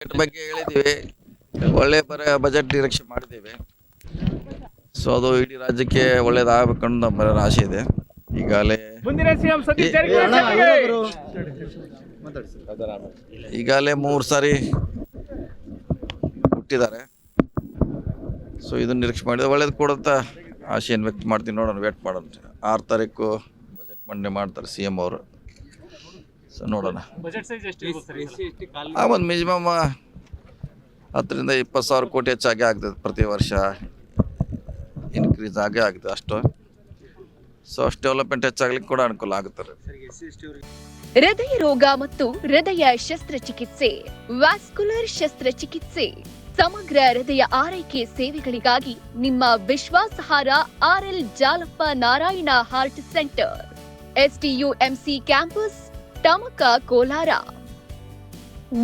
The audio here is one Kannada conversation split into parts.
ಬಜೆಟ್ ಬಗ್ಗೆ ಹೇಳಿದ್ದೀವಿ, ಒಳ್ಳೆ ಬಜೆಟ್ ನಿರೀಕ್ಷೆ ಮಾಡಿದ್ದೇವೆ. ಸೊ ಅದು ಇಡೀ ರಾಜ್ಯಕ್ಕೆ ಒಳ್ಳೇದಾಗಬೇಕನ್ನೋ ನಮ್ಮ ಆಸೆ ಇದೆ. ಈಗಾಗಲೇ 3 ಸಾರಿ ಹುಟ್ಟಿದ್ದಾರೆ. ಸೊ ಇದನ್ನು ನಿರೀಕ್ಷೆ ಮಾಡಿದ್ರೆ ಒಳ್ಳೇದು ಕೊಡುತ್ತಾ ಆಸೆಯನ್ನು ವ್ಯಕ್ತ ಮಾಡ್ತೀನಿ. ನೋಡೋಣ, ವೇಟ್ ಮಾಡೋಣ. 6 ತಾರೀಕು ಬಜೆಟ್ ಮಂಡನೆ ಮಾಡ್ತಾರೆ CM ಅವರು. ಸೊ ನೋಡೋಣ. ಒಂದು ಮಿನಿಮಮ್ 10 ರಿಂದ 20 ಸಾವಿರ ಕೋಟಿ ಹೆಚ್ಚಾಗಿ ಆಗ್ತದೆ. ಪ್ರತಿ ವರ್ಷ ಇನ್ಕ್ರೀಸ್ ಆಗೇ ಆಗ್ತದೆ ಅಷ್ಟು. ಸೊ ಅಷ್ಟು ಡೆವಲಪ್ಮೆಂಟ್ ಹೆಚ್ಚಾಗ್ಲಿಕ್ಕೆ ಕೂಡ ಅನುಕೂಲ ಆಗುತ್ತದೆ. ಹೃದಯ ರೋಗ ಮತ್ತು ಹೃದಯ ಶಸ್ತ್ರಚಿಕಿತ್ಸೆ, ವ್ಯಾಸ್ಕುಲರ್ ಶಸ್ತ್ರಚಿಕಿತ್ಸೆ, ಸಮಗ್ರ ಹೃದಯ ಆರೈಕೆ ಸೇವೆಗಳಿಗಾಗಿ ನಿಮ್ಮ ವಿಶ್ವಾಸಾರ್ಹ RL Jalappa Narayana heart centre, STUMC campus, Tamaka, Kolar.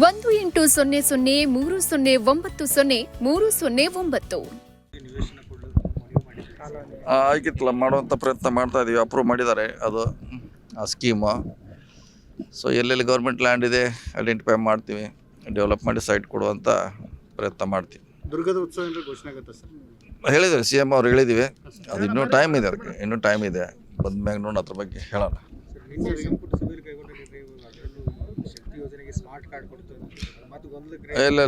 180030090309. ಆಗಿತ್ತಲ್ಲ, ಮಾಡುವಂಥ ಪ್ರಯತ್ನ ಮಾಡ್ತಾ ಇದೀವಿ. ಅಪ್ರೂವ್ ಮಾಡಿದ್ದಾರೆ ಅದು ಆ ಸ್ಕೀಮು. ಸೊ ಎಲ್ಲೆಲ್ಲಿ ಗೌರ್ಮೆಂಟ್ ಲ್ಯಾಂಡ್ ಇದೆ ಐಡೆಂಟಿಫೈ ಮಾಡ್ತೀವಿ, ಡೆವಲಪ್ ಮಾಡಿ ಸೈಟ್ ಕೊಡುವಂಥ ಪ್ರಯತ್ನ ಮಾಡ್ತೀವಿ. ದುರ್ಗದ ಉತ್ಸವ ಘೋಷಣೆ ಆಗುತ್ತೆ ಸರ್, ಹೇಳಿದ್ದಾರೆ CM ಅವ್ರು, ಹೇಳಿದ್ದೀವಿ. ಅದು ಇನ್ನೂ ಟೈಮ್ ಇದೆ, ಅದಕ್ಕೆ ಇನ್ನೂ ಟೈಮ್ ಇದೆ. ಬಂದ್ಮ್ಯಾಗ ನೋಡಿ ಅದ್ರ ಬಗ್ಗೆ ಹೇಳೋಣ. ಇಲ್ಲ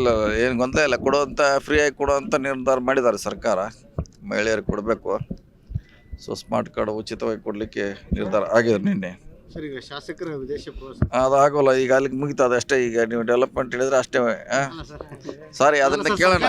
ಏನು ಗೊಂದಲ ಇಲ್ಲ. ಕೊಡುವಂಥ ಫ್ರೀಯಾಗಿ ಕೊಡುವಂಥ ನಿರ್ಧಾರ ಮಾಡಿದ್ದಾರೆ ಸರ್ಕಾರ. ಮಹಿಳೆಯರಿಗೆ ಕೊಡಬೇಕು. ಸೊ ಸ್ಮಾರ್ಟ್ ಕಾರ್ಡ್ ಉಚಿತವಾಗಿ ಕೊಡಲಿಕ್ಕೆ ನಿರ್ಧಾರ ಆಗಿದೆ ನಿನ್ನೆ. ಸರ್, ಈಗ ಶಾಸಕರ ವಿದೇಶ ಪ್ರವಾಸ ಅದು ಆಗೋಲ್ಲ, ಈಗ ಅಲ್ಲಿಗೆ ಮುಗಿತದೆ ಅಷ್ಟೇ. ಈಗ ನೀವು ಡೆವಲಪ್ಮೆಂಟ್ ಹೇಳಿದ್ರೆ ಅಷ್ಟೇ. ಸಾರಿ, ಅದನ್ನ ಕೇಳೋಣ.